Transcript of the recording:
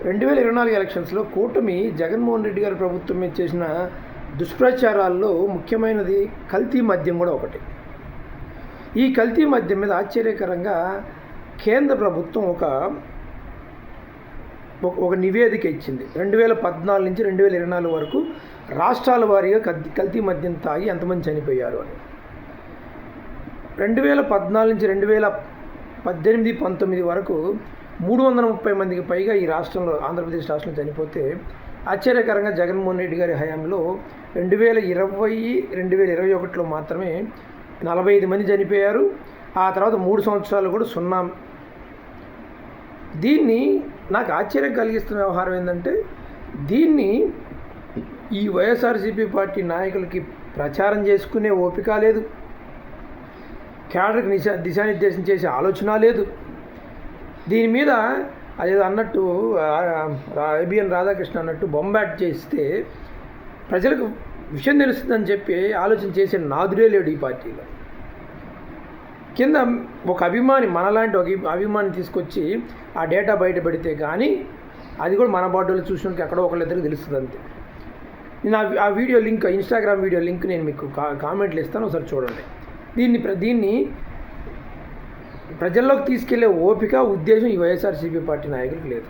2024 ఎలక్షన్స్లో కూటమి జగన్మోహన్ రెడ్డి గారి ప్రభుత్వం మీద చేసిన దుష్ప్రచారాల్లో ముఖ్యమైనది కల్తీ మద్యం కూడా ఒకటి. ఈ కల్తీ మద్యం మీద ఆశ్చర్యకరంగా కేంద్ర ప్రభుత్వం ఒక నివేదిక ఇచ్చింది. 2014 నుంచి 2024 వరకు రాష్ట్రాల వారీగా కల్తీ మద్యం తాగి ఎంతమంది చనిపోయారు అని. 2014 నుంచి 2018-19 వరకు 330 మందికి పైగా ఈ రాష్ట్రంలో, ఆంధ్రప్రదేశ్ రాష్ట్రంలో చనిపోతే, ఆశ్చర్యకరంగా జగన్మోహన్ రెడ్డి గారి హయాంలో 2020-2021లో మాత్రమే 45 మంది చనిపోయారు. ఆ తర్వాత 3 సంవత్సరాలు కూడా 0. దీన్ని నాకు ఆశ్చర్యం కలిగిస్తున్న వ్యవహారం ఏంటంటే, దీన్ని ఈ వైఎస్ఆర్సీపీ పార్టీ నాయకులకి ప్రచారం చేసుకునే ఓపిక లేదు, క్యాడర్కి దిశానిర్దేశం చేసే ఆలోచన లేదు. దీని మీద అదేదో అన్నట్టు ఏబిఎన్ రాధాకృష్ణ అన్నట్టు బొంబాట్ చేస్తే ప్రజలకు విషయం తెలుస్తుందని చెప్పి ఆలోచన చేసే నాదుడే లేడు ఈ పార్టీలో. కింద ఒక అభిమాని, మనలాంటి ఒక అభిమాని తీసుకొచ్చి ఆ డేటా బయట పెడితే కానీ అది కూడా మన బార్డర్లో చూసినకి ఎక్కడో ఒకళ్ళిద్దరికి తెలుస్తుంది అంతే. నేను ఆ video link, Instagram video link నేను మీకు కామెంట్లు ఇస్తాను, ఒకసారి చూడండి. దీన్ని ప్రజల్లోకి తీసుకెళ్లే ఓపిక, ఉద్దేశం ఈ వైఎస్ఆర్సీపీ పార్టీ నాయకులకు లేదు.